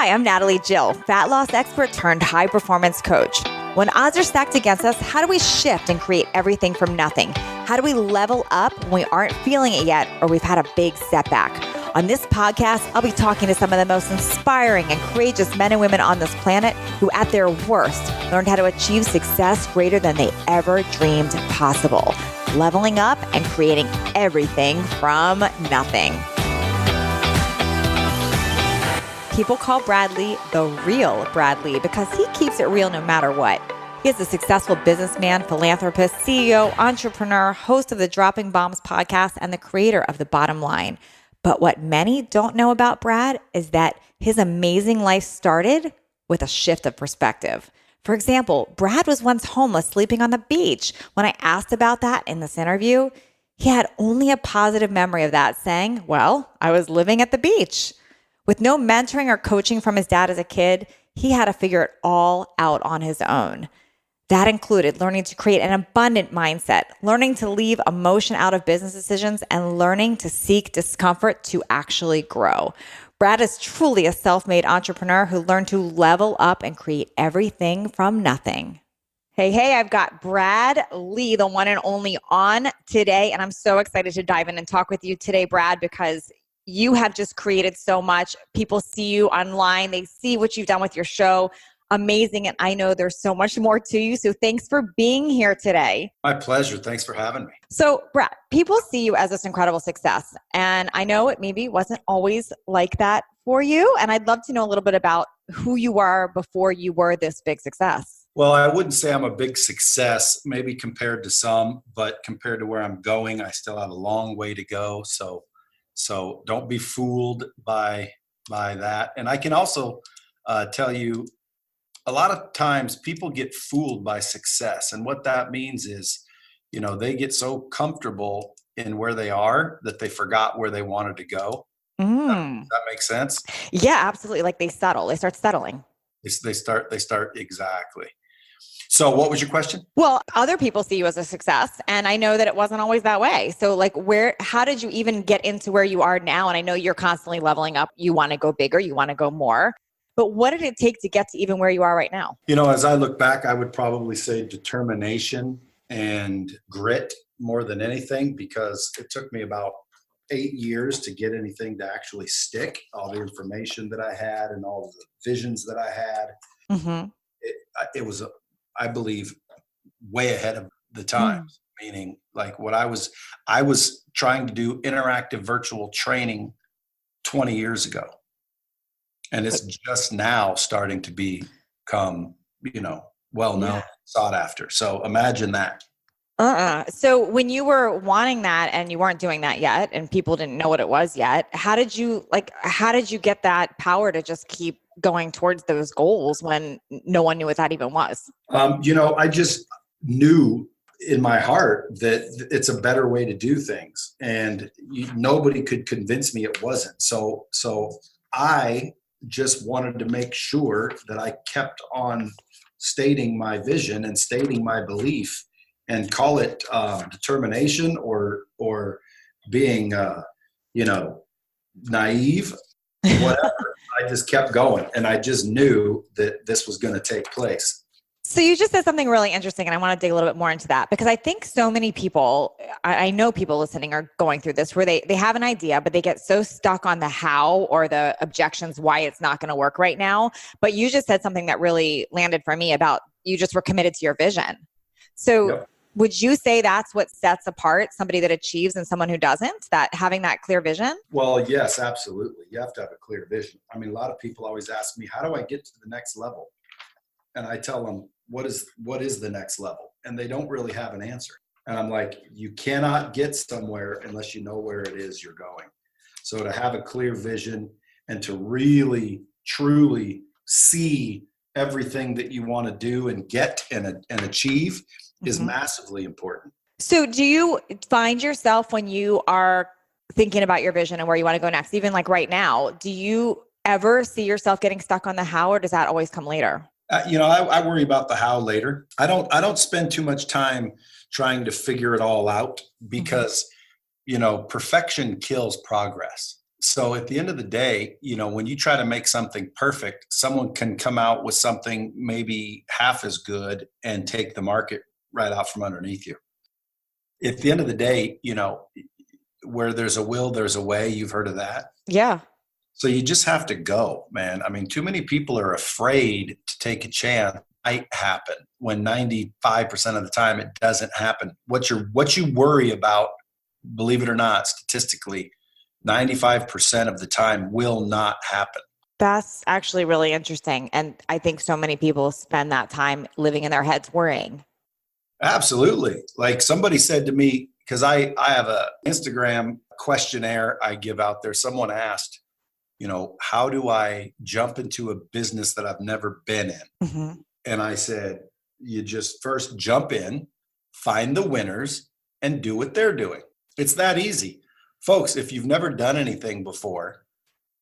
Hi, I'm Natalie Jill, fat loss expert turned high performance coach. When odds are stacked against us, how do we shift and create everything from nothing? How do we level up when we aren't feeling it yet or we've had a big setback? On this podcast, I'll be talking to some of the most inspiring and courageous men and women on this planet who, at their worst, learned how to achieve success greater than they ever dreamed possible, leveling up and creating everything from nothing. People call Brad Lea the real Brad Lea because he keeps it real no matter what. He is a successful businessman, philanthropist, CEO, entrepreneur, host of the Dropping Bombs podcast, and the creator of The Bottom Line. But what many don't know about Brad is that his amazing life started with a shift of perspective. For example, Brad was once homeless, sleeping on the beach. When I asked about that in this interview, he had only a positive memory of that, saying, well, I was living at the beach. With no mentoring or coaching from his dad as a kid, he had to figure it all out on his own. That included learning to create an abundant mindset, learning to leave emotion out of business decisions, and learning to seek discomfort to actually grow. Brad is truly a self-made entrepreneur who learned to level up and create everything from nothing. Hey, I've got Brad Lea, the one and only, on today, and I'm so excited to dive in and talk with you today, Brad, because you have just created so much. People see you online. They see what you've done with your show. Amazing. And I know there's so much more to you. So thanks for being here today. My pleasure. Thanks for having me. So Brad, people see you as this incredible success. And I know it maybe wasn't always like that for you. And I'd love to know a little bit about who you were before you were this big success. Well, I wouldn't say I'm a big success, maybe compared to some, but compared to where I'm going, I still have a long way to go. So don't be fooled by that. And I can also tell you, a lot of times people get fooled by success. And what that means is, they get so comfortable in where they are that they forgot where they wanted to go. Does that make sense? Yeah, absolutely. Like they settle. They start settling. They start exactly. So what was your question? Well, other people see you as a success, and I know that it wasn't always that way. So how did you even get into where you are now? And I know you're constantly leveling up. You want to go bigger, you want to go more, but what did it take to get to even where you are right now? As I look back, I would probably say determination and grit more than anything, because it took me about 8 years to get anything to actually stick, all the information that I had and all the visions that I had. Mm-hmm. It was I believe way ahead of the times, meaning like what I was trying to do interactive virtual training 20 years ago. And it's just now starting to become, well known, sought after. So imagine that. So when you were wanting that and you weren't doing that yet and people didn't know what it was yet, how did you get that power to just keep going towards those goals when no one knew what that even was? I just knew in my heart that it's a better way to do things, and nobody could convince me it wasn't. So I just wanted to make sure that I kept on stating my vision and stating my belief, and call it determination or being naive, whatever. I just kept going, and I just knew that this was going to take place. So you just said something really interesting, and I want to dig a little bit more into that, because I think so many people, I know people listening are going through this, where they have an idea, but they get so stuck on the how or the objections why it's not going to work right now. But you just said something that really landed for me about you just were committed to your vision. So yep. Would you say that's what sets apart somebody that achieves and someone who doesn't, that having that clear vision? Well, yes, absolutely. You have to have a clear vision. I mean, a lot of people always ask me, how do I get to the next level? And I tell them, what is the next level? And they don't really have an answer. And I'm like, you cannot get somewhere unless you know where it is you're going. So to have a clear vision and to really, truly see everything that you want to do and get and achieve is massively important. So do you find yourself, when you are thinking about your vision and where you want to go next, even like right now, do you ever see yourself getting stuck on the how, or does that always come later? I worry about the how later. I don't spend too much time trying to figure it all out, because, perfection kills progress. So at the end of the day, when you try to make something perfect, someone can come out with something maybe half as good and take the market right out from underneath you. At the end of the day, where there's a will, there's a way. You've heard of that. Yeah. So you just have to go, man. I mean, too many people are afraid to take a chance. It might happen when 95% of the time it doesn't happen. What you worry about, believe it or not, statistically, 95% of the time will not happen. That's actually really interesting. And I think so many people spend that time living in their heads worrying. Absolutely. Like somebody said to me, because I have a Instagram questionnaire I give out there. Someone asked, how do I jump into a business that I've never been in? Mm-hmm. And I said, you just first jump in, find the winners, and do what they're doing. It's that easy. Folks, if you've never done anything before,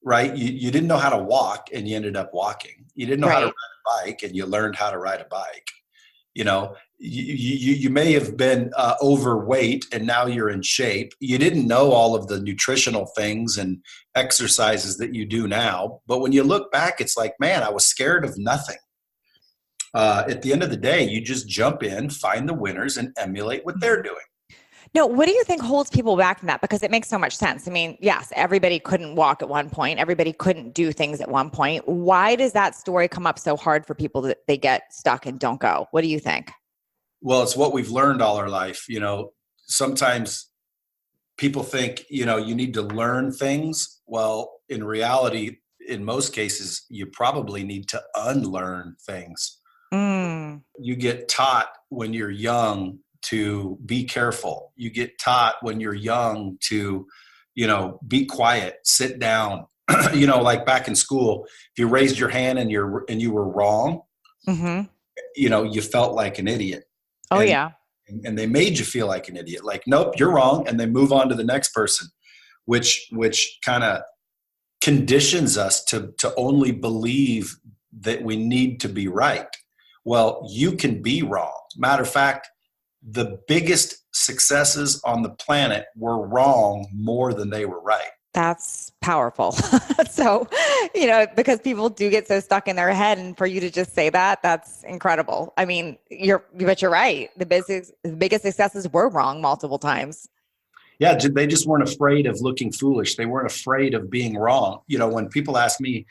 right, you didn't know how to walk and you ended up walking. You didn't know how to ride a bike and you learned how to ride a bike. You may have been overweight and now you're in shape. You didn't know all of the nutritional things and exercises that you do now. But when you look back, it's like, man, I was scared of nothing. At the end of the day, you just jump in, find the winners, and emulate what they're doing. No, what do you think holds people back from that? Because it makes so much sense. I mean, yes, everybody couldn't walk at one point. Everybody couldn't do things at one point. Why does that story come up so hard for people that they get stuck and don't go? What do you think? Well, it's what we've learned all our life. Sometimes people think, you need to learn things. Well, in reality, in most cases, you probably need to unlearn things. You get taught when you're young to be careful. You get taught when you're young to, be quiet, sit down. Like back in school, if you raised your hand and you were wrong, mm-hmm. You felt like an idiot. Oh, yeah. And they made you feel like an idiot. Like, nope, you're wrong. And they move on to the next person, which kind of conditions us to only believe that we need to be right. Well, you can be wrong. Matter of fact, the biggest successes on the planet were wrong more than they were right. That's powerful. So, because people do get so stuck in their head, and for you to just say that, that's incredible. I mean, but you're right. The biggest successes were wrong multiple times. Yeah. They just weren't afraid of looking foolish. They weren't afraid of being wrong. When people ask me,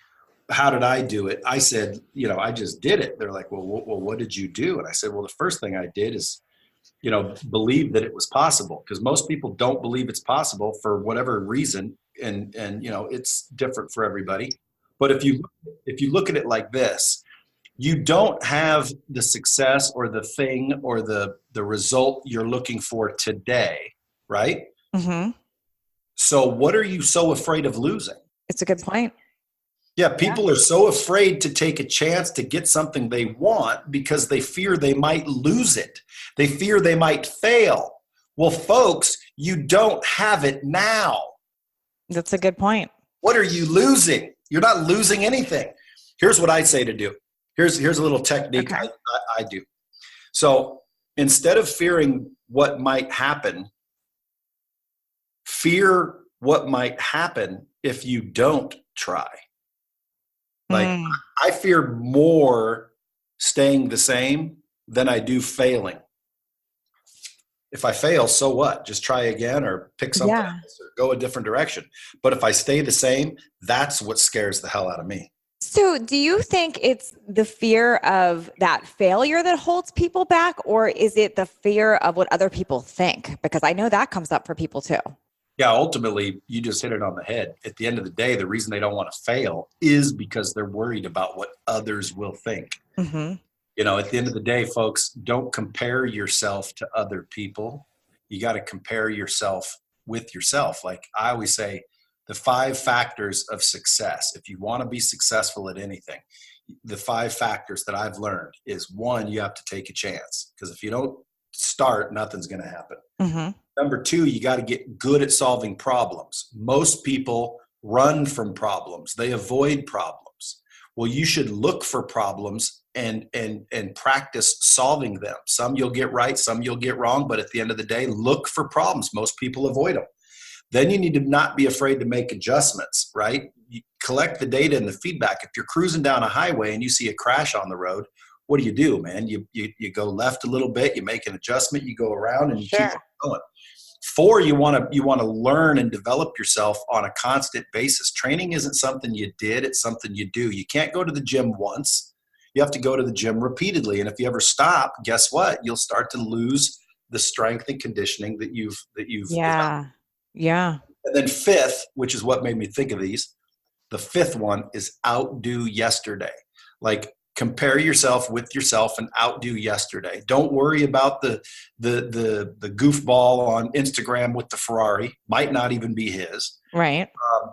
how did I do it? I said, I just did it. They're like, well, what did you do? And I said, well, the first thing I did is, believe that it was possible, because most people don't believe it's possible for whatever reason. And it's different for everybody. But if you look at it like this, you don't have the success or the thing or the result you're looking for today, right? Mm-hmm. So what are you so afraid of losing? It's a good point. Yeah, people are so afraid to take a chance to get something they want because they fear they might lose it. They fear they might fail. Well, folks, you don't have it now. That's a good point. What are you losing? You're not losing anything. Here's what I say to do. Here's a little technique I do. So instead of fearing what might happen, fear what might happen if you don't try. Like I fear more staying the same than I do failing. If I fail, so what? Just try again or pick something else or go a different direction. But if I stay the same, that's what scares the hell out of me. So do you think it's the fear of that failure that holds people back, or is it the fear of what other people think? Because I know that comes up for people too. Yeah, ultimately, you just hit it on the head. At the end of the day, the reason they don't want to fail is because they're worried about what others will think. Mm-hmm. At the end of the day, folks, don't compare yourself to other people. You got to compare yourself with yourself. Like I always say, the 5 factors of success. If you want to be successful at anything, the 5 factors that I've learned is 1, you have to take a chance. Because if you don't start, nothing's going to happen. Mm-hmm. Number 2, you got to get good at solving problems. Most people run from problems. They avoid problems. Well, you should look for problems and practice solving them. Some you'll get right, some you'll get wrong, but at the end of the day, look for problems. Most people avoid them. Then you need to not be afraid to make adjustments, right? You collect the data and the feedback. If you're cruising down a highway and you see a crash on the road, what do, man? You go left a little bit, you make an adjustment, you go around, and you keep going. 4, you want to learn and develop yourself on a constant basis. Training isn't something you did, it's something you do. You can't go to the gym once. You have to go to the gym repeatedly. And if you ever stop, guess what? You'll start to lose the strength and conditioning that you've developed. Yeah. And then 5th, which is what made me think of these, the 5th one is outdo yesterday. Like, compare yourself with yourself and outdo yesterday. Don't worry about the goofball on Instagram with the Ferrari. Might not even be his. Right.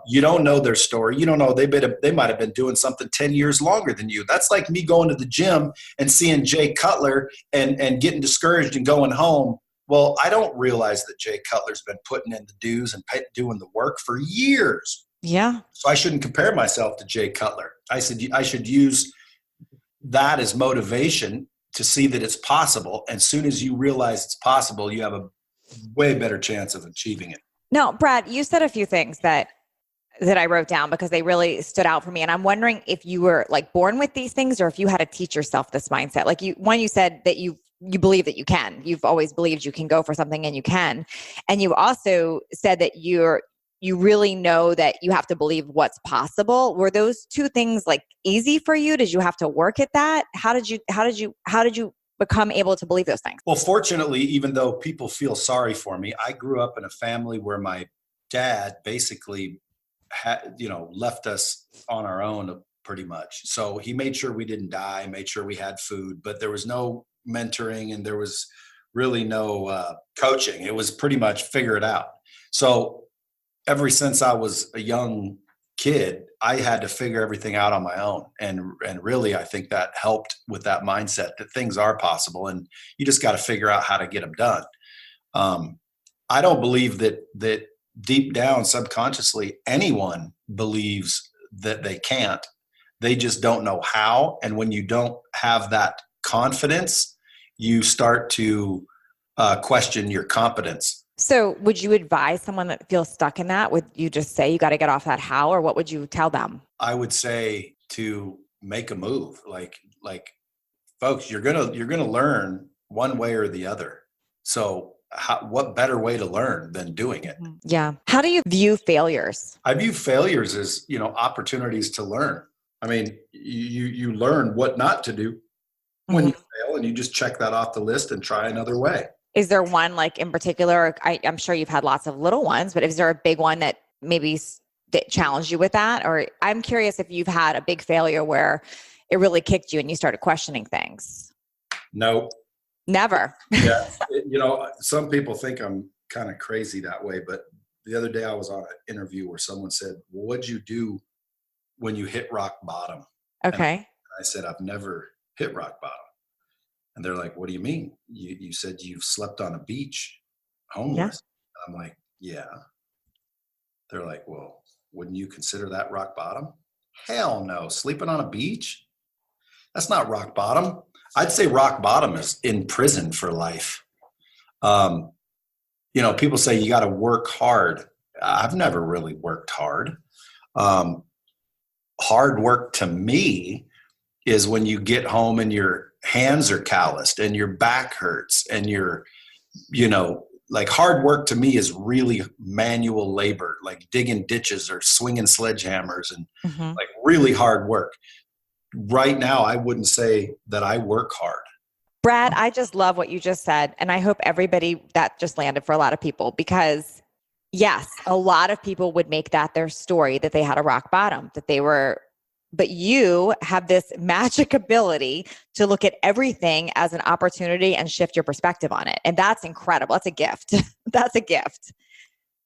You don't know their story. You don't know they might have been doing something 10 years longer than you. That's like me going to the gym and seeing Jay Cutler and getting discouraged and going home. Well, I don't realize that Jay Cutler's been putting in the dues and doing the work for years. Yeah. So I shouldn't compare myself to Jay Cutler. I should use that as motivation to see that it's possible. And as soon as you realize it's possible, you have a way better chance of achieving it. Now, Brad, you said a few things that I wrote down because they really stood out for me. And I'm wondering if you were like born with these things or if you had to teach yourself this mindset. Like you said that you believe that you can. You've always believed you can go for something and you can. And you also said that you really know that you have to believe what's possible. Were those two things like easy for you? Did you have to work at that? How did you become able to believe those things? Well, fortunately, even though people feel sorry for me, I grew up in a family where my dad basically left us on our own pretty much. So he made sure we didn't die, made sure we had food, but there was no mentoring and there was really no coaching. It was pretty much figure it out. So ever since I was a young kid, I had to figure everything out on my own. And really, I think that helped with that mindset that things are possible and you just got to figure out how to get them done. I don't believe that deep down subconsciously anyone believes that they can't. They just don't know how. And when you don't have that confidence, you start to question your competence. So would you advise someone that feels stuck in that? Would you just say you got to get off that how, or what would you tell them? I would say to make a move. Like folks, you're gonna learn one way or the other. So what better way to learn than doing it? Yeah. How do you view failures? I view failures as, opportunities to learn. I mean, you learn what not to do when you fail, and you just check that off the list and try another way. Is there one like in particular? I'm sure you've had lots of little ones, but is there a big one that maybe that challenged you with that? Or I'm curious if you've had a big failure where it really kicked you and you started questioning things. No. Never. Yeah. Some people think I'm kind of crazy that way, but the other day I was on an interview where someone said, well, what'd you do when you hit rock bottom? Okay. And I said, I've never hit rock bottom. And they're like, what do you mean? You said you've slept on a beach homeless. Yeah. I'm like, yeah. They're like, well, wouldn't you consider that rock bottom? Hell no. Sleeping on a beach? That's not rock bottom. I'd say rock bottom is in prison for life. People say you got to work hard. I've never really worked hard. Hard work to me is when you get home and your hands are calloused and your back hurts and like hard work to me is really manual labor, like digging ditches or swinging sledgehammers and like really hard work. Right now, I wouldn't say that I work hard. Brad, I just love what you just said. And I hope everybody that just landed for a lot of people, because yes, a lot of people would make that their story that they had a rock bottom, but you have this magic ability to look at everything as an opportunity and shift your perspective on it. And that's incredible. That's a gift. That's a gift.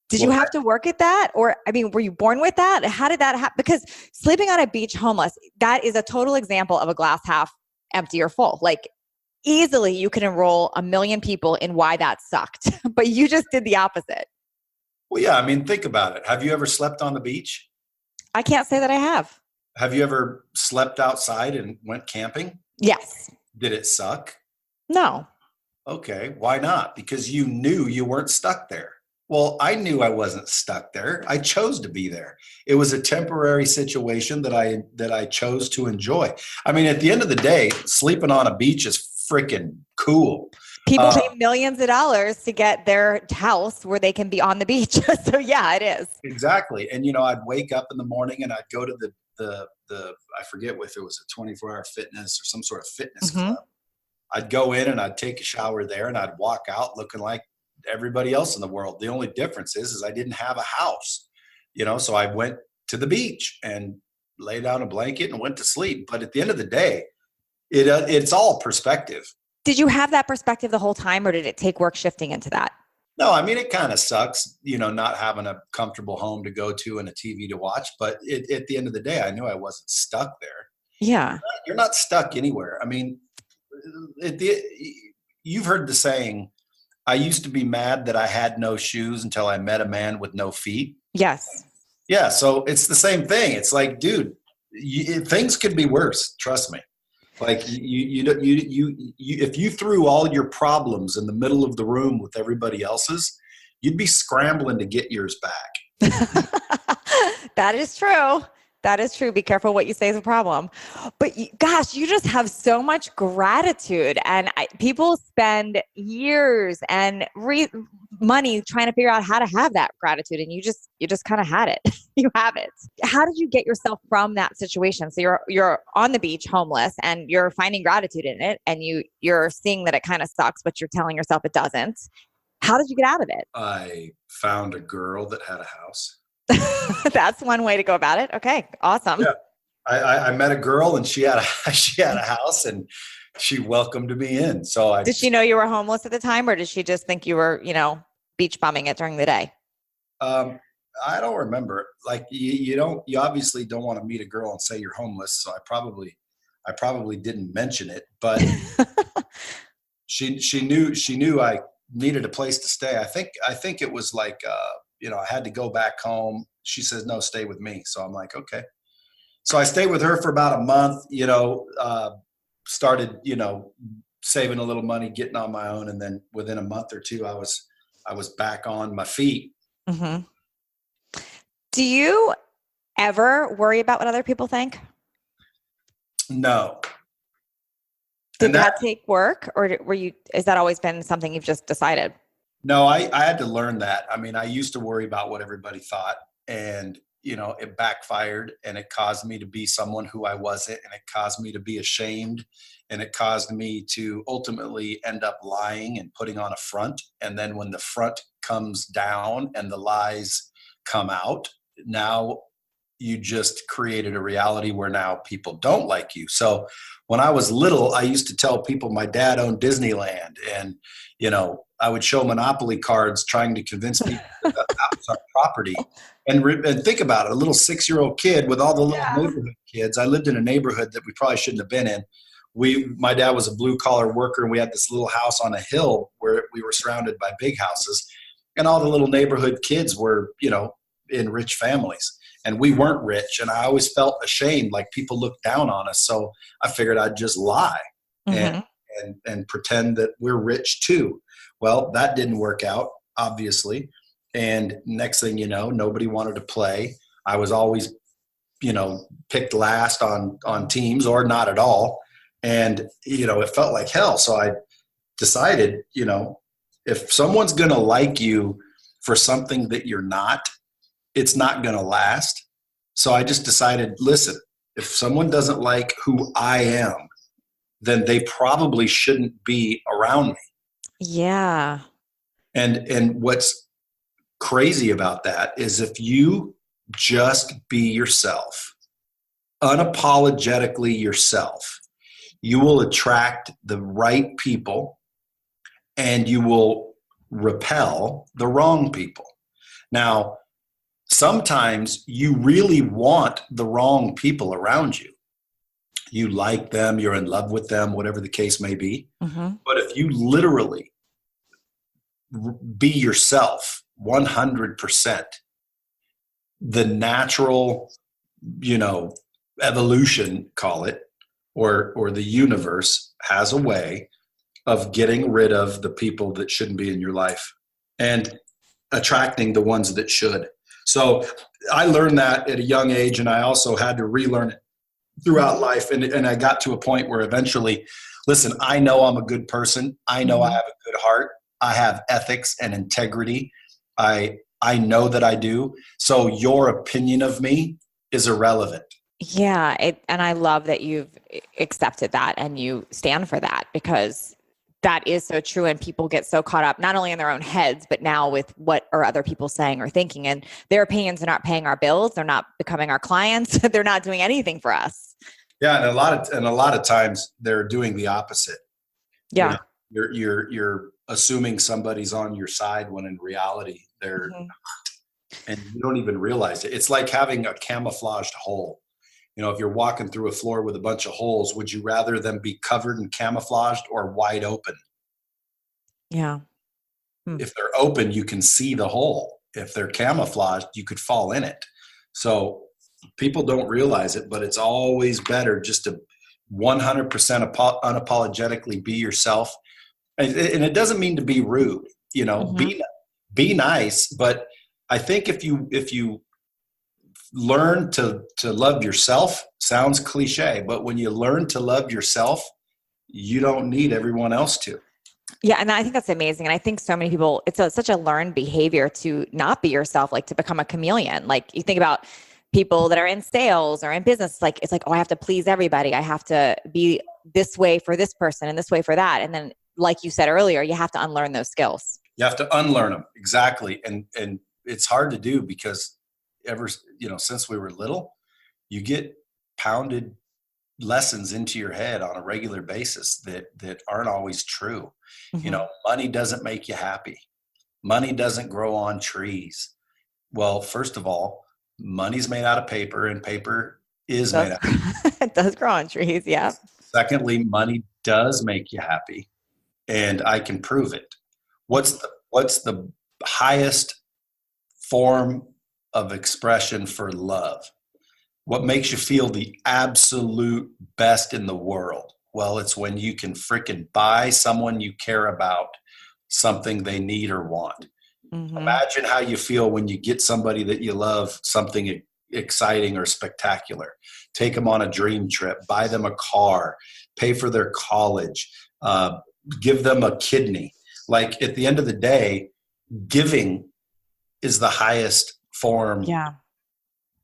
Did you have to work at that? Or, were you born with that? How did that happen? Because sleeping on a beach homeless, that is a total example of a glass half empty or full. Like easily you can enroll 1 million people in why that sucked, but you just did the opposite. Well, yeah. Think about it. Have you ever slept on the beach? I can't say that I have. Have you ever slept outside and went camping? Yes. Did it suck? No. Okay. Why not? Because you knew you weren't stuck there. Well, I knew I wasn't stuck there. I chose to be there. It was a temporary situation that I chose to enjoy. I mean, at the end of the day, sleeping on a beach is freaking cool. People pay millions of dollars to get their house where they can be on the beach. So yeah, it is. Exactly. And, I'd wake up in the morning and I'd go to the I forget if it was a 24-hour fitness or some sort of fitness club. I'd go in and I'd take a shower there and I'd walk out looking like everybody else in the world. The only difference is I didn't have a house, so I went to the beach and lay down a blanket and went to sleep. But at the end of the day, it's all perspective. Did you have that perspective the whole time, or did it take work shifting into that? No, I mean, it kind of sucks, not having a comfortable home to go to and a TV to watch. But at the end of the day, I knew I wasn't stuck there. Yeah. You're not stuck anywhere. I mean, you've heard the saying, I used to be mad that I had no shoes until I met a man with no feet. Yes. Yeah. So it's the same thing. It's like, dude, things could be worse. Trust me. Like if you threw all your problems in the middle of the room with everybody else's, you'd be scrambling to get yours back. That is true. That is true. Be careful what you say is a problem. But gosh, you just have so much gratitude, and people spend years and money trying to figure out how to have that gratitude, and you just kind of had it. You have it. How did you get yourself from that situation? So you're on the beach, homeless, and you're finding gratitude in it, and you're seeing that it kind of sucks, but you're telling yourself it doesn't. How did you get out of it? I found a girl that had a house. That's one way to go about it. Okay. Awesome. Yeah. I met a girl and she had a house and she welcomed me in. So did she know you were homeless at the time, or did she just think you were, beach bumming it during the day? I don't remember. Like you obviously don't want to meet a girl and say you're homeless. So I probably didn't mention it, but she knew I needed a place to stay. I think it was like, I had to go back home. She says, no, stay with me. So I'm like, okay. So I stayed with her for about a month, started, saving a little money, getting on my own. And then within a month or two, I was back on my feet. Mm-hmm. Do you ever worry about what other people think? No. Did that take work, or has that always been something you've just decided? No, I had to learn that. I mean, I used to worry about what everybody thought, and, it backfired, and it caused me to be someone who I wasn't, and it caused me to be ashamed, and it caused me to ultimately end up lying and putting on a front. And then when the front comes down and the lies come out, now you just created a reality where now people don't like you. So when I was little, I used to tell people my dad owned Disneyland, and, I would show Monopoly cards trying to convince people that was our property. And think about it, a little 6-year-old kid with all the little neighborhood kids. I lived in a neighborhood that we probably shouldn't have been in. My dad was a blue collar worker, and we had this little house on a hill where we were surrounded by big houses, and all the little neighborhood kids were, in rich families, and we weren't rich. And I always felt ashamed, like people looked down on us. So I figured I'd just lie and pretend that we're rich too. Well, that didn't work out, obviously. And next thing you know, nobody wanted to play. I was always, picked last on teams, or not at all. And, it felt like hell. So I decided, if someone's going to like you for something that you're not, it's not going to last. So I just decided, listen, if someone doesn't like who I am, then they probably shouldn't be around me. Yeah. And what's crazy about that is if you just be yourself, unapologetically yourself, you will attract the right people and you will repel the wrong people. Now, sometimes you really want the wrong people around you. You like them, you're in love with them, whatever the case may be. Mm-hmm. But if you literally be yourself 100%, the natural, evolution, call it, or the universe has a way of getting rid of the people that shouldn't be in your life. And attracting the ones that should. So I learned that at a young age, and I also had to relearn it throughout life. And I got to a point where eventually, listen, I know I'm a good person. I know I have a good heart. I have ethics and integrity. I know that I do. So your opinion of me is irrelevant. Yeah. And I love that you've accepted that and you stand for that, because that is so true. And people get so caught up, not only in their own heads, but now with what are other people saying or thinking, and their opinions are not paying our bills. They're not becoming our clients. They're not doing anything for us. Yeah. And a lot of times they're doing the opposite. Yeah. You know, you're assuming somebody's on your side when in reality they're not. And you don't even realize it. It's like having a camouflaged hole. You know, if you're walking through a floor with a bunch of holes, would you rather them be covered and camouflaged or wide open? Yeah. If they're open, you can see the hole. If they're camouflaged, you could fall in it. So people don't realize it, but it's always better just to 100% unapologetically be yourself. And it doesn't mean to be rude, you know, be nice. But I think if you learn to love yourself, sounds cliche, but when you learn to love yourself, you don't need everyone else to. Yeah. And I think that's amazing. And I think so many people, it's such a learned behavior to not be yourself, like to become a chameleon. Like you think about people that are in sales or in business, like it's like, oh, I have to please everybody. I have to be this way for this person and this way for that. And then, like you said earlier, you have to unlearn those skills. You have to unlearn them. Exactly. And it's hard to do because since we were little, you get pounded lessons into your head on a regular basis that aren't always true. You know, money doesn't make you happy. Money doesn't grow on trees. Well, first of all, money's made out of paper, and paper is made out of paper. It does grow on trees. Yeah. Secondly, money does make you happy, and I can prove it. What's the highest form of expression for love? What makes you feel the absolute best in the world? Well, it's when you can freaking buy someone you care about something they need or want. Imagine how you feel when you get somebody that you love something exciting or spectacular. Take them on a dream trip, buy them a car, pay for their college, give them a kidney. Like at the end of the day, giving is the highest form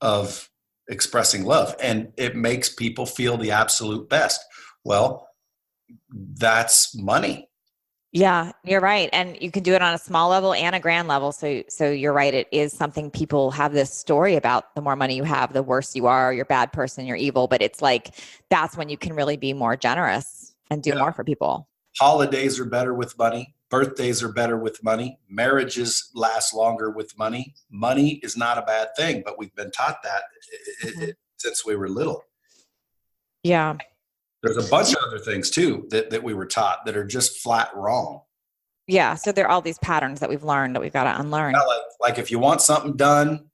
of expressing love, and it makes people feel the absolute best. Well, that's money. Yeah, you're right. And you can do it on a small level and a grand level. So you're right. It is something people have this story about. The more money you have, the worse you are. You're a bad person, you're evil. But it's like, that's when you can really be more generous and do more for people. Holidays are better with money. Birthdays are better with money. Marriages last longer with money. Money is not a bad thing, but we've been taught that since we were little. Yeah. There's a bunch of other things too that we were taught that are just flat wrong. Yeah. So there are all these patterns that we've learned that we've got to unlearn. Like if you want something done,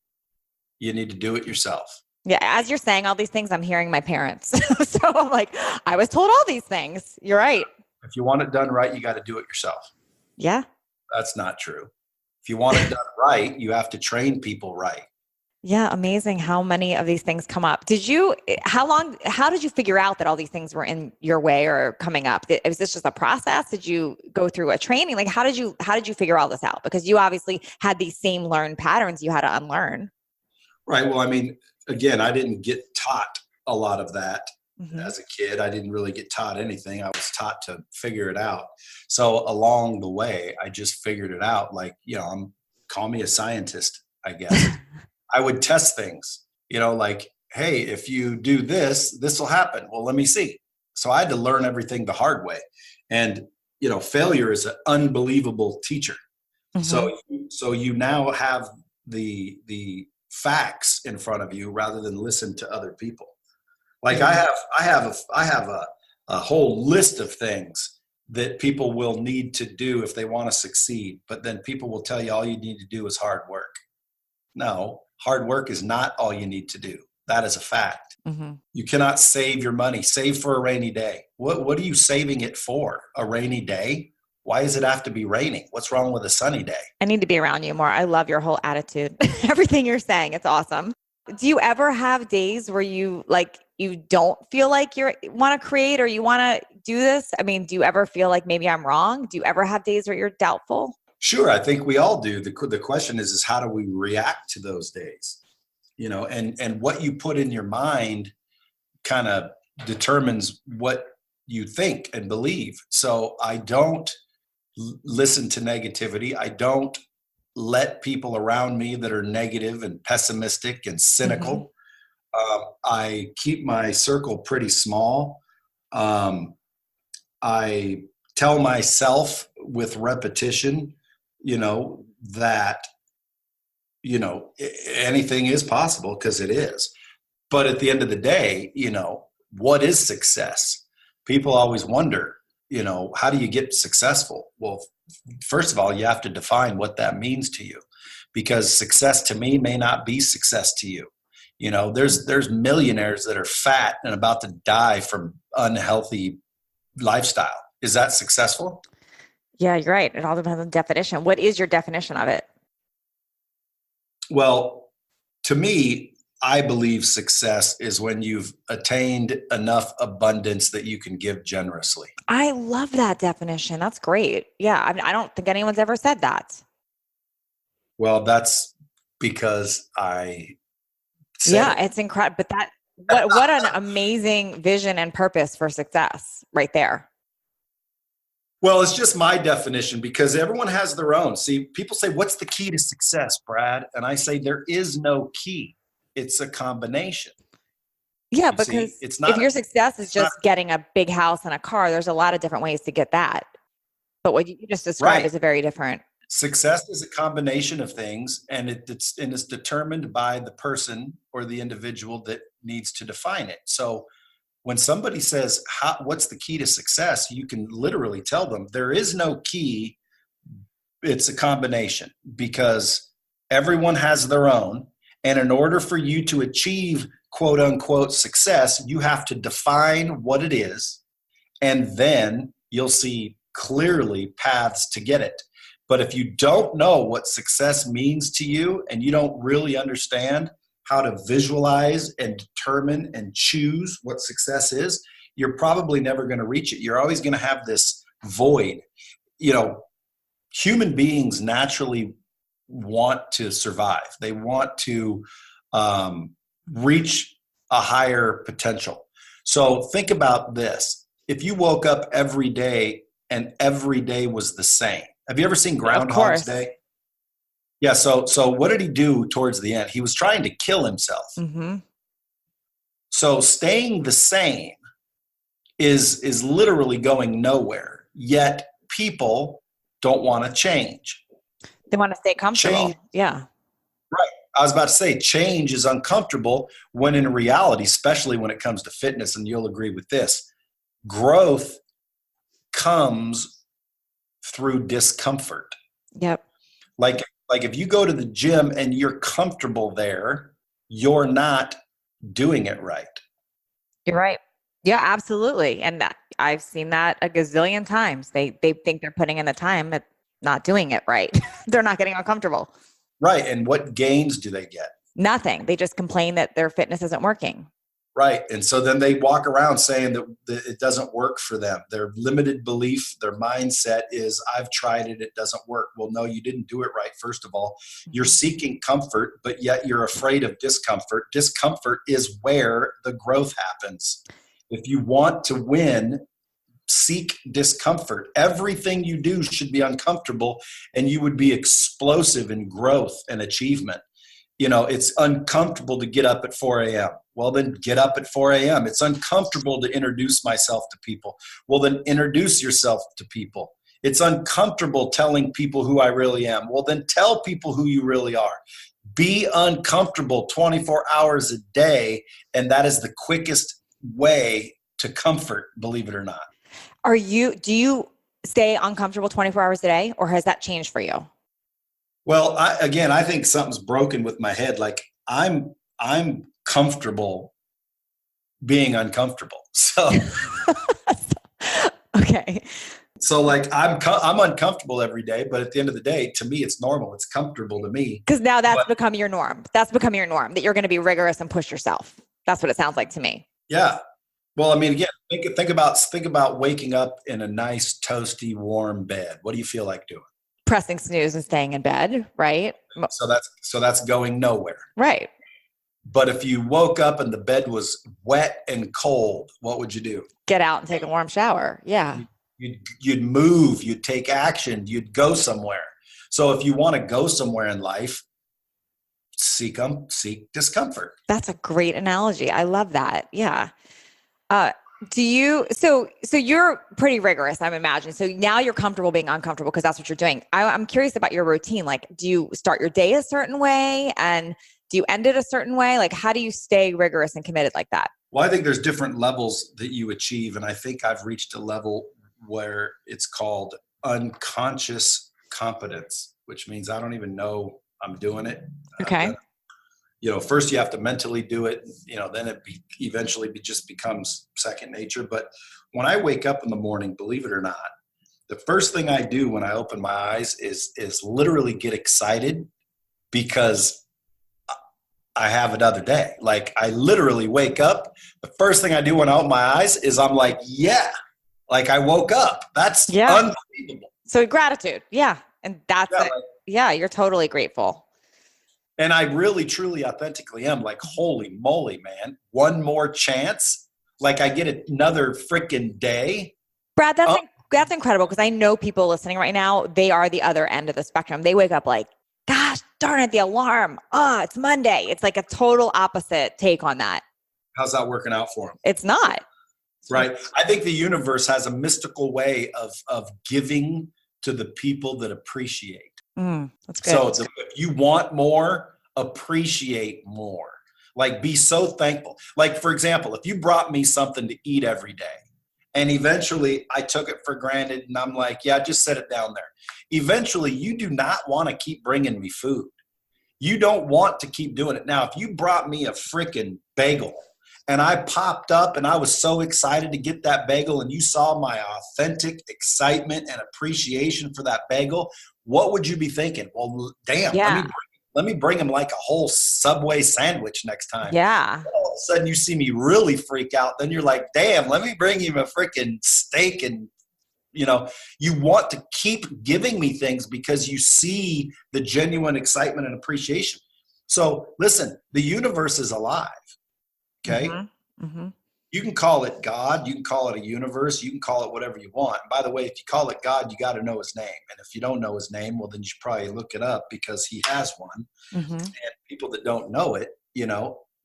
you need to do it yourself. Yeah. As you're saying all these things, I'm hearing my parents. So I'm like, I was told all these things. You're right. If you want it done right, you got to do it yourself. Yeah. That's not true. If you want it done right, you have to train people right. Yeah. Amazing how many of these things come up. How did you figure out that all these things were in your way or coming up? Was this just a process? Did you go through a training? Like, how did you figure all this out? Because you obviously had these same learned patterns you had to unlearn. Right. Well, I mean, again, I didn't get taught a lot of that as a kid. I didn't really get taught anything. I was taught to figure it out. So along the way, I just figured it out. Like, call me a scientist, I guess. I would test things, like, hey, if you do this, this will happen. Well, let me see. So I had to learn everything the hard way. And, failure is an unbelievable teacher. So you now have the facts in front of you rather than listen to other people. Like I have a whole list of things that people will need to do if they want to succeed. But then people will tell you all you need to do is hard work. No, hard work is not all you need to do. That is a fact. You cannot save your money. Save for a rainy day. What are you saving it for? A rainy day? Why does it have to be raining? What's wrong with a sunny day? I need to be around you more. I love your whole attitude. Everything you're saying, it's awesome. Do you ever have days where you don't feel like you want to create or you want to do this? I mean, do you ever feel like maybe I'm wrong? Do you ever have days where you're doubtful? Sure. I think we all do. The question is how do we react to those days? And what you put in your mind kind of determines what you think and believe. So I don't listen to negativity. I don't let people around me that are negative and pessimistic and cynical. I keep my circle pretty small. I tell myself with repetition, that, anything is possible because it is. But at the end of the day, what is success? People always wonder, how do you get successful? Well, first of all, you have to define what that means to you, because success to me may not be success to you. There's millionaires that are fat and about to die from unhealthy lifestyle. Is that successful? Yeah, you're right. It all depends on definition. What is your definition of it? Well, to me, I believe success is when you've attained enough abundance that you can give generously. I love that definition. That's great. Yeah, I don't think anyone's ever said that. Well, that's because I said it's incredible. But what an amazing vision and purpose for success right there. Well, it's just my definition because everyone has their own. See, people say, what's the key to success, Brad? And I say, there is no key. It's a combination. Yeah, because it's not, if your success is just getting a big house and a car, there's a lot of different ways to get that. But what you just described is a very different. Success is a combination of things, and it's determined by the person or the individual that needs to define it. So when somebody says, what's the key to success? You can literally tell them there is no key. It's a combination because everyone has their own. And in order for you to achieve quote unquote success, you have to define what it is. And then you'll see clearly paths to get it. But if you don't know what success means to you and you don't really understand how to visualize and determine and choose what success is, you're probably never going to reach it. You're always going to have this void. Human beings naturally want to survive. They want to reach a higher potential. So think about this. If you woke up every day and every day was the same. Have you ever seen Groundhog's Day? Yeah. So what did he do towards the end? He was trying to kill himself. Mm-hmm. So staying the same is literally going nowhere. Yet people don't want to change. They want to stay comfortable. Yeah. Right. I was about to say change is uncomfortable when in reality, especially when it comes to fitness, and you'll agree with this, growth comes through discomfort. Yep. Like if you go to the gym and you're comfortable there, you're not doing it right. You're right. Yeah, absolutely. And I've seen that a gazillion times. They think they're putting in the time, but not doing it right. They're not getting uncomfortable. Right. And what gains do they get? Nothing. They just complain that their fitness isn't working. Right. And so then they walk around saying that it doesn't work for them. Their limited belief, their mindset is, I've tried it, it doesn't work. Well, no, you didn't do it right. First of all, you're seeking comfort, but yet you're afraid of discomfort. Discomfort is where the growth happens. If you want to win, seek discomfort. Everything you do should be uncomfortable, and you would be explosive in growth and achievement. It's uncomfortable to get up at 4 a.m. Well, then get up at 4 a.m. It's uncomfortable to introduce myself to people. Well, then introduce yourself to people. It's uncomfortable telling people who I really am. Well, then tell people who you really are. Be uncomfortable 24 hours a day, and that is the quickest way to comfort, believe it or not. Do you stay uncomfortable 24 hours a day, or has that changed for you? Well, I think something's broken with my head. Like I'm comfortable being uncomfortable. So, okay. So like I'm uncomfortable every day, but at the end of the day, to me, it's normal. It's comfortable to me. Because now that's become your norm. That's become your norm, that you're going to be rigorous and push yourself. That's what it sounds like to me. Yeah. Well, I mean, again, think about waking up in a nice, toasty, warm bed. What do you feel like doing? Pressing snooze and staying in bed, right? So that's going nowhere. Right. But if you woke up and the bed was wet and cold, what would you do? Get out and take a warm shower. Yeah. You'd move, you'd take action, you'd go somewhere. So if you want to go somewhere in life, seek discomfort. That's a great analogy. I love that. Yeah. So you're pretty rigorous, I'm imagining. So now you're comfortable being uncomfortable because that's what you're doing. I'm curious about your routine. Like, do you start your day a certain way and do you end it a certain way? Like, how do you stay rigorous and committed like that? Well, I think there's different levels that you achieve. And I think I've reached a level where it's called unconscious competence, which means I don't even know I'm doing it. Okay. First you have to mentally do it, then it eventually just becomes second nature. But when I wake up in the morning, believe it or not, the first thing I do when I open my eyes is literally get excited because I have another day. Like I literally wake up. The first thing I do when I open my eyes is I'm like, yeah, like I woke up. That's unbelievable. So gratitude. Yeah. And that's it. Yeah. You're totally grateful. And I really, truly, authentically am like, holy moly, man, one more chance. Like I get another freaking day. Brad, that's incredible. Cause I know people listening right now, they are the other end of the spectrum. They wake up like, gosh, darn it, the alarm. It's Monday. It's like a total opposite take on that. How's that working out for them? It's not. Right. I think the universe has a mystical way of giving to the people that appreciate. That's good. So if you want more, appreciate more. Like be so thankful. Like for example, if you brought me something to eat every day and eventually I took it for granted and I'm like, yeah, just set it down there. Eventually you do not want to keep bringing me food. You don't want to keep doing it. Now, if you brought me a freaking bagel and I popped up and I was so excited to get that bagel and you saw my authentic excitement and appreciation for that bagel, what would you be thinking? Well, damn, let me bring him like a whole Subway sandwich next time. Yeah. And all of a sudden you see me really freak out. Then you're like, damn, let me bring him a freaking steak. And, you want to keep giving me things because you see the genuine excitement and appreciation. So listen, the universe is alive. Okay. Mm-hmm. Mm-hmm. You can call it God. You can call it a universe. You can call it whatever you want. And by the way, if you call it God, you got to know his name. And if you don't know his name, well, then you should probably look it up because he has one. Mm-hmm. And people that don't know it,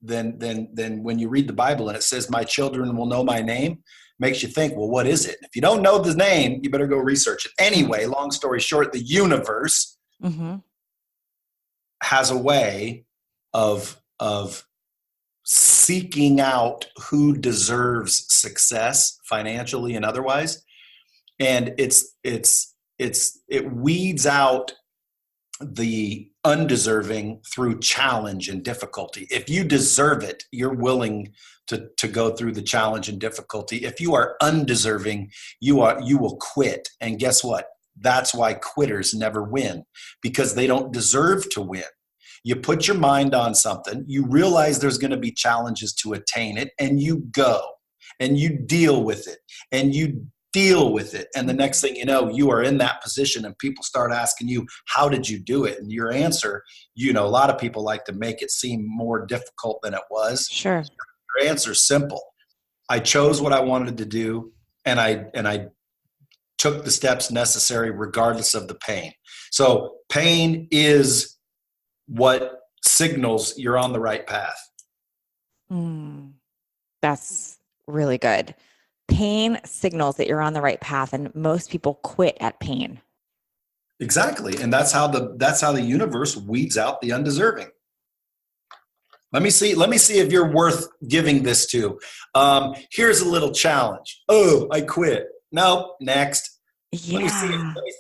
then when you read the Bible and it says, my children will know my name, makes you think, well, what is it? If you don't know the name, you better go research it. Anyway, long story short, the universe has a way of seeking out who deserves success financially and otherwise. And it weeds out the undeserving through challenge and difficulty. If you deserve it, you're willing to go through the challenge and difficulty. If you are undeserving, you will quit. And guess what? That's why quitters never win, because they don't deserve to win. You put your mind on something, you realize there's going to be challenges to attain it, and you go and you deal with it and you deal with it. And the next thing you know, you are in that position and people start asking you, how did you do it? And your answer, a lot of people like to make it seem more difficult than it was. Sure. Your answer is simple. I chose what I wanted to do, and I took the steps necessary regardless of the pain. So pain is what signals you're on the right path. That's really good. Pain signals that you're on the right path, and most people quit at pain. Exactly. And that's how the universe weeds out the undeserving. Let me see if you're worth giving this to. Here's a little challenge. Oh, I quit. Nope. Next. Yeah. Let me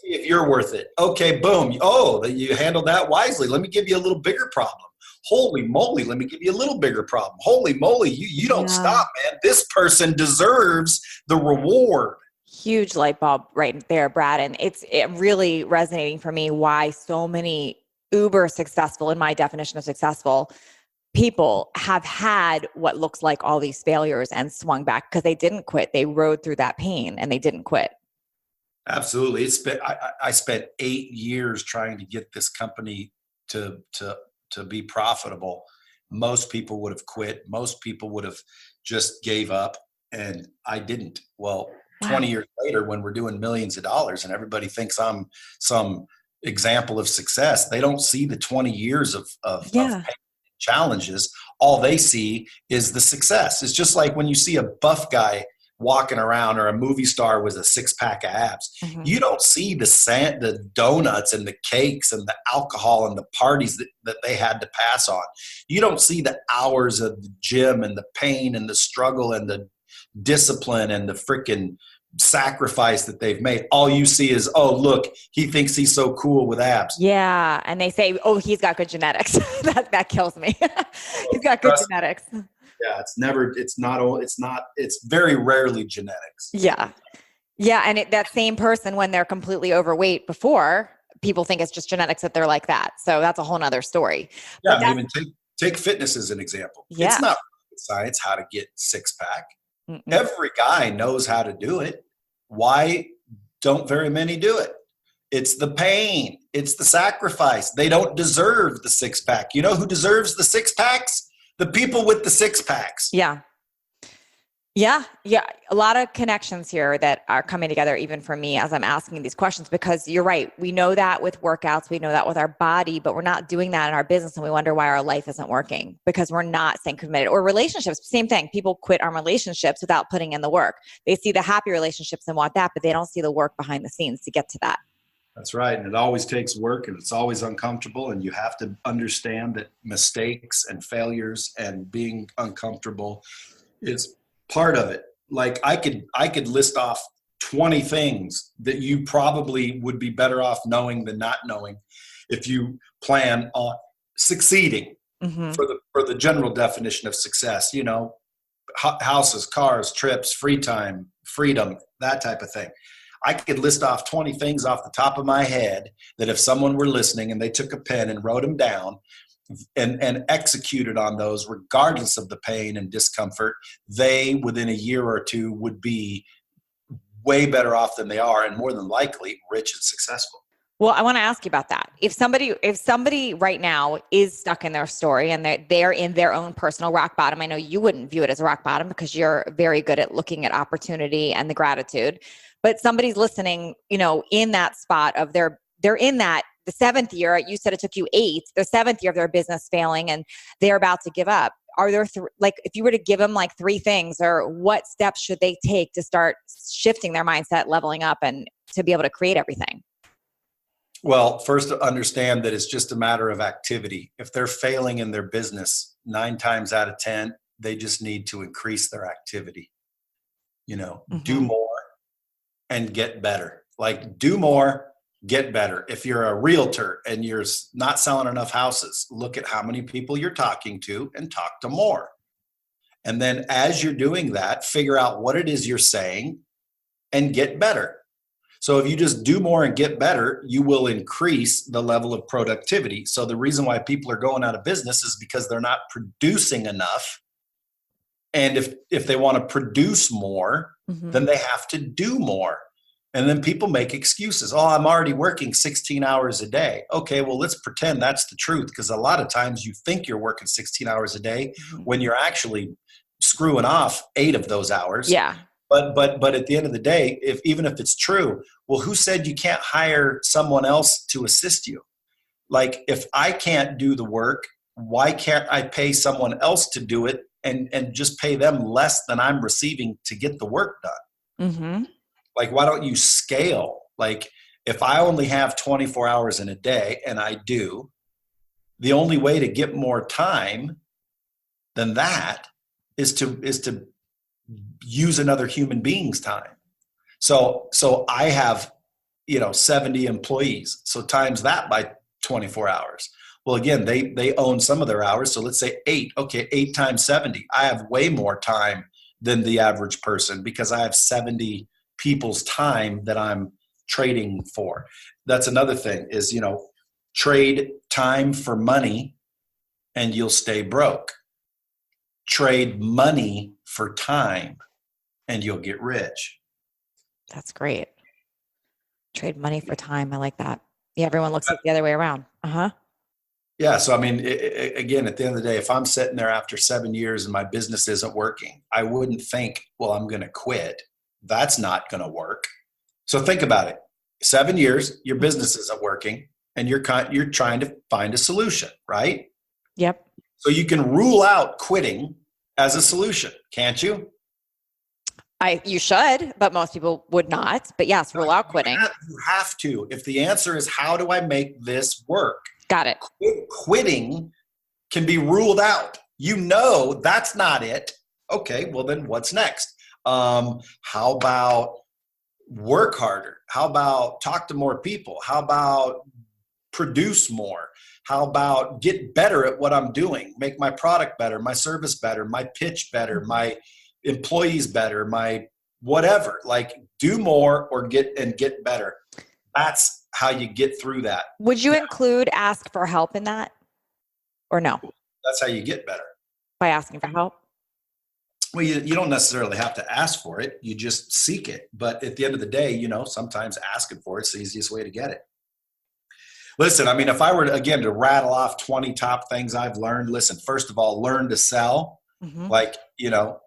see if you're worth it. Okay, boom. Oh, you handled that wisely. Let me give you a little bigger problem. Holy moly, let me give you a little bigger problem. Holy moly, you don't stop, man. This person deserves the reward. Huge light bulb right there, Brad. And it really resonating for me why so many uber successful, in my definition of successful, people have had what looks like all these failures and swung back because they didn't quit. They rode through that pain and they didn't quit. Absolutely. I spent 8 years trying to get this company to be profitable. Most people would have quit. Most people would have just gave up, and I didn't. Well, Wow. 20 years later, when we're doing millions of dollars and everybody thinks I'm some example of success, they don't see the 20 years of challenges. All they see is the success. It's just like when you see a buff guy walking around or a movie star with a 6-pack of abs. Mm-hmm. You don't see the donuts and the cakes and the alcohol and the parties that they had to pass on. You don't see the hours of the gym and the pain and the struggle and the discipline and the freaking sacrifice that they've made. All you see is, oh, look, he thinks he's so cool with abs. Yeah. And they say, oh, he's got good genetics. that kills me. He's got good genetics. Yeah. It's very rarely genetics. Yeah. Yeah. And that same person, when they're completely overweight before, people think it's just genetics that they're like that. So that's a whole nother story. Yeah. I mean, take fitness as an example. Yeah. It's not science how to get 6-pack. Every guy knows how to do it. Why don't very many do it? It's the pain. It's the sacrifice. They don't deserve the 6-pack. You know who deserves the 6-packs? The people with the 6-packs. Yeah. Yeah. Yeah. A lot of connections here that are coming together, even for me, as I'm asking these questions, because you're right. We know that with workouts, we know that with our body, but we're not doing that in our business. And we wonder why our life isn't working because we're not staying committed. Or relationships, same thing. People quit on relationships without putting in the work. They see the happy relationships and want that, but they don't see the work behind the scenes to get to that. That's right. And it always takes work and it's always uncomfortable. And you have to understand that mistakes and failures and being uncomfortable is part of it. Like I could list off 20 things that you probably would be better off knowing than not knowing if you plan on succeeding. Mm-hmm. for the general definition of success, you know, houses, cars, trips, free time, freedom, that type of thing. I could list off 20 things off the top of my head that if someone were listening and they took a pen and wrote them down and executed on those, regardless of the pain and discomfort, they within a year or two would be way better off than they are and more than likely rich and successful. Well, I want to ask you about that. If somebody right now is stuck in their story and they're in their own personal rock bottom, I know you wouldn't view it as a rock bottom because you're very good at looking at opportunity and the gratitude. But somebody's listening, you know, in that spot of they're in that the 7th year, you said it took you 8, the 7th year of their business failing and they're about to give up. Are there if you were to give them like 3 things, or what steps should they take to start shifting their mindset, leveling up and to be able to create everything? Well, first understand that it's just a matter of activity. If they're failing in their business 9 times out of 10, they just need to increase their activity. You know, do more and get better. Like do more, get better. If you're a realtor and you're not selling enough houses, look at how many people you're talking to and talk to more. And then as you're doing that, figure out what it is you're saying and get better. So if you just do more and get better, you will increase the level of productivity. So the reason why people are going out of business is because they're not producing enough. And if they want to produce more, then they have to do more. And then people make excuses. Oh, I'm already working 16 hours a day. Okay, well, let's pretend that's the truth, because a lot of times you think you're working 16 hours a day when you're actually screwing off 8 of those hours. Yeah. But at the end of the day, even if it's true, well, who said you can't hire someone else to assist you? Like if I can't do the work, why can't I pay someone else to do it and just pay them less than I'm receiving to get the work done? Mm-hmm. Like, why don't you scale? Like if I only have 24 hours in a day, and I do, the only way to get more time than that is to use another human being's time. So I have, 70 employees. So times that by 24 hours. Well, again, they own some of their hours. So let's say 8. Okay, 8 times 70. I have way more time than the average person because I have 70 people's time that I'm trading for. That's another thing is, trade time for money and you'll stay broke. Trade money for time and you'll get rich. That's great. Trade money for time. I like that. Yeah, everyone looks at it the other way around. Yeah. So, I mean, again, at the end of the day, if I'm sitting there after 7 years and my business isn't working, I wouldn't think, well, I'm going to quit. That's not going to work. So think about it. 7 years, your business isn't working and you're trying to find a solution, right? Yep. So you can rule out quitting as a solution, can't you? You should, but most people would not. But yes, rule out quitting. You have to. If the answer is, how do I make this work? Got it. Quitting can be ruled out. That's not it. Okay, well then what's next? How about work harder? How about talk to more people? How about produce more? How about get better at what I'm doing? Make my product better, my service better, my pitch better, my employees better, my whatever. Like, do more or get better. That's how you get through that. Would you include ask for help in that or no? That's how you get better. By asking for help? Well, you don't necessarily have to ask for it. You just seek it. But at the end of the day, sometimes asking for it's the easiest way to get it. Listen, I mean, if I were, again, to rattle off 20 top things I've learned, listen, first of all, learn to sell. Like,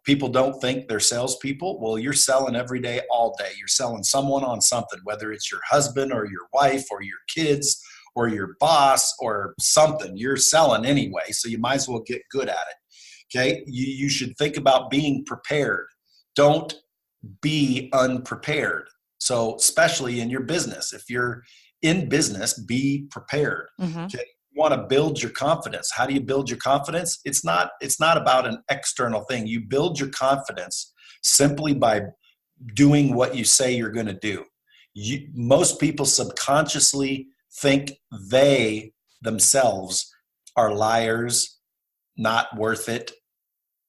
people don't think they're salespeople. Well, you're selling every day, all day. You're selling someone on something, whether it's your husband or your wife or your kids or your boss or something. You're selling anyway, so you might as well get good at it. Okay? You should think about being prepared. Don't be unprepared. So especially in your business, if you're in business, be prepared. Okay? You want to build your confidence. How do you build your confidence? It's not about an external thing. You build your confidence simply by doing what you say you're going to do. Most people subconsciously think they themselves are liars, not worth it,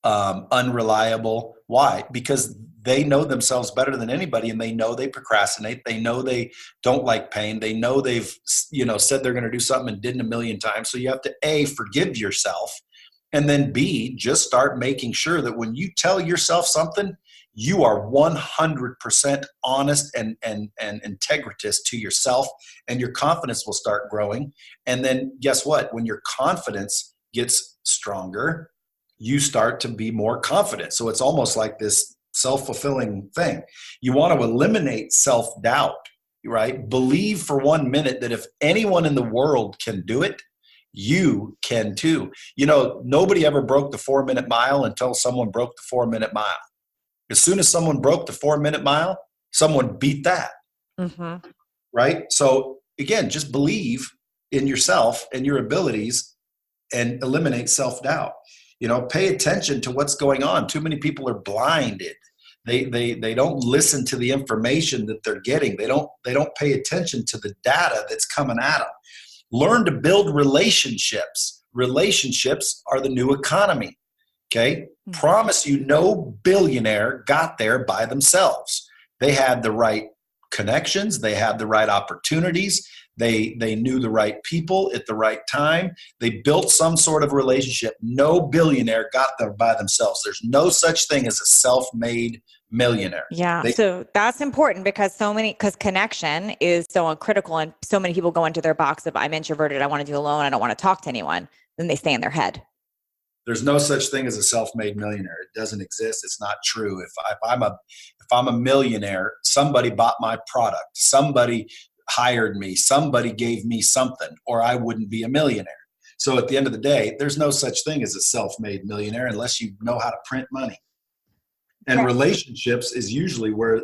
unreliable. Why? Because they know themselves better than anybody, and they know they procrastinate. They know they don't like pain. They know they've, said they're going to do something and didn't a million times. So you have to A, forgive yourself, and then B, just start making sure that when you tell yourself something, you are 100% honest and integritous to yourself, and your confidence will start growing. And then guess what? When your confidence gets stronger, you start to be more confident. So it's almost like this self-fulfilling thing. You want to eliminate self-doubt, right? Believe for 1 minute that if anyone in the world can do it, you can too. Nobody ever broke the 4-minute mile until someone broke the 4-minute mile. As soon as someone broke the 4-minute mile, someone beat that. Right? So again, just believe in yourself and your abilities and eliminate self-doubt. Pay attention to what's going on. Too many people are blinded. They don't listen to the information that they're getting. They don't pay attention to the data that's coming at them. Learn to build relationships. Relationships are the new economy. Okay? Promise you, no billionaire got there by themselves. They had the right connections. They had the right opportunities. They knew the right people at the right time. They built some sort of relationship. No billionaire got there by themselves. There's no such thing as a self-made millionaire. Yeah. So that's important because connection is so critical, and so many people go into their box of, I'm introverted, I want to do alone, I don't want to talk to anyone. Then they stay in their head. There's no such thing as a self-made millionaire. It doesn't exist. It's not true. If I'm a millionaire, somebody bought my product. Somebody hired me, somebody gave me something, or I wouldn't be a millionaire. So at the end of the day, there's no such thing as a self-made millionaire unless you know how to print money. And relationships is usually where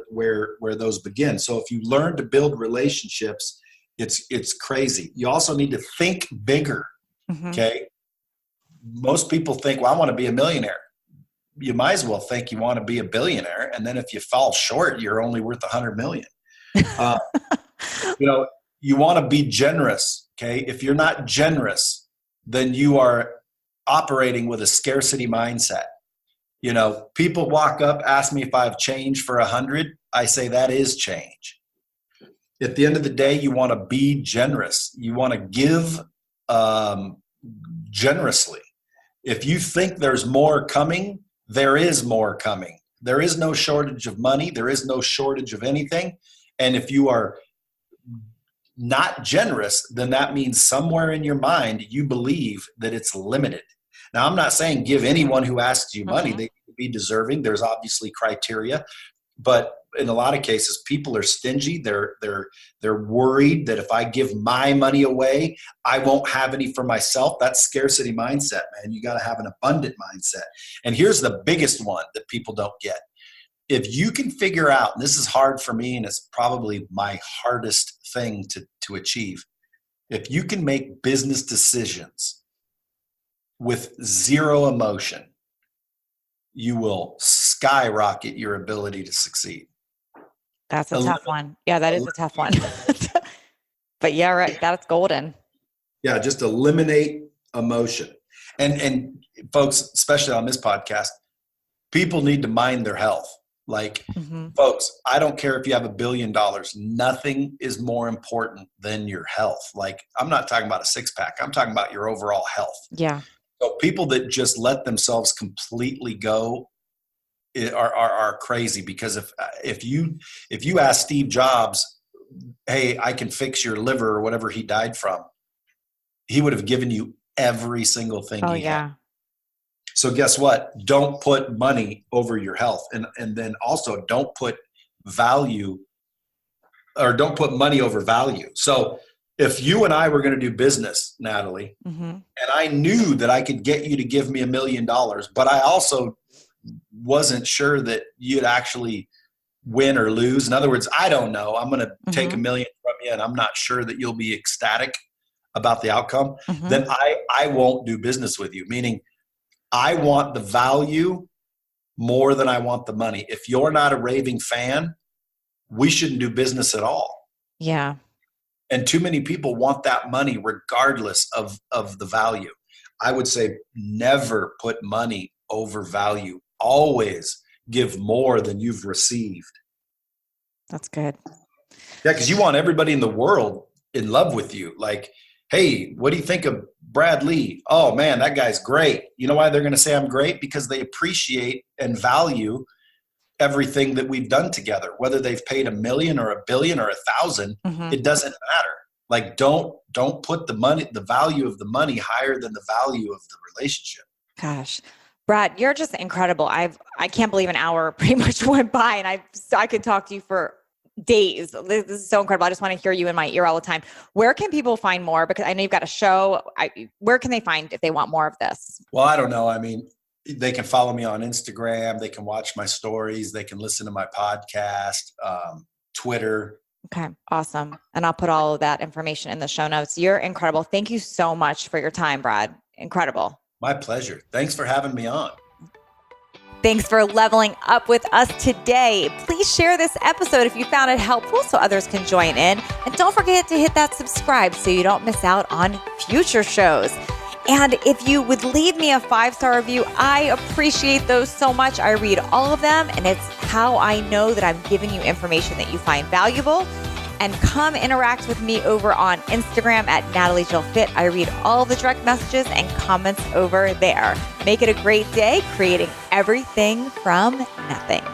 those begin. So if you learn to build relationships, it's crazy. You also need to think bigger. Okay. Most people think, well, I want to be a millionaire. You might as well think you want to be a billionaire. And then if you fall short, you're only worth 100 million. You want to be generous. Okay. If you're not generous, then you are operating with a scarcity mindset. People walk up, ask me if I have change for 100. I say that is change. At the end of the day, you want to be generous. You want to give generously. If you think there's more coming, there is more coming. There is no shortage of money. There is no shortage of anything. And if you are not generous, then that means somewhere in your mind you believe that it's limited. Now, I'm not saying give anyone who asks you money. They can be deserving. There's obviously criteria. But in a lot of cases, people are stingy. They're worried that if I give my money away, I won't have any for myself. That's scarcity mindset, man. You got to have an abundant mindset. And here's the biggest one that people don't get. If you can figure out, and this is hard for me, and it's probably my hardest thing to achieve. If you can make business decisions with zero emotion, you will skyrocket your ability to succeed. That's a tough one. Yeah, that is a tough one. But yeah, right. That's golden. Yeah, just eliminate emotion. And folks, especially on this podcast, people need to mind their health. Like, folks, I don't care if you have $1 billion. Nothing is more important than your health. Like, I'm not talking about a six-pack. I'm talking about your overall health. Yeah. So people that just let themselves completely go are crazy, because if you ask Steve Jobs, hey, I can fix your liver or whatever he died from, he would have given you every single thing he had. So guess what? Don't put money over your health. And then also don't put value, or don't put money over value. So if you and I were going to do business, Natalie, and I knew that I could get you to give me $1 million, but I also wasn't sure that you'd actually win or lose. In other words, I don't know. I'm going to take $1 million from you, and I'm not sure that you'll be ecstatic about the outcome. Then I won't do business with you. Meaning, I want the value more than I want the money. If you're not a raving fan, we shouldn't do business at all. Yeah. And too many people want that money regardless of the value. I would say never put money over value. Always give more than you've received. That's good. Yeah, because you want everybody in the world in love with you. Like, hey, what do you think of Brad Lea? Oh, man, that guy's great. You know why they're going to say I'm great? Because they appreciate and value everything that we've done together. Whether they've paid $1 million or $1 billion or 1,000, it doesn't matter. Like, don't put the value of the money higher than the value of the relationship. Gosh, Brad, you're just incredible. I can't believe an hour pretty much went by, and I could talk to you for days. This is so incredible. I just want to hear you in my ear all the time. Where can people find more? Because I know you've got a show. Where can they find if they want more of this? Well, I don't know. I mean, they can follow me on Instagram. They can watch my stories. They can listen to my podcast, Twitter. Okay, awesome. And I'll put all of that information in the show notes. You're incredible. Thank you so much for your time, Brad. Incredible. My pleasure. Thanks for having me on. Thanks for leveling up with us today. Please share this episode if you found it helpful so others can join in. And don't forget to hit that subscribe so you don't miss out on future shows. And if you would leave me a 5-star review, I appreciate those so much. I read all of them, and it's how I know that I'm giving you information that you find valuable. And come interact with me over on Instagram at Natalie Jill Fit. I read all the direct messages and comments over there. Make it a great day, creating everything from nothing.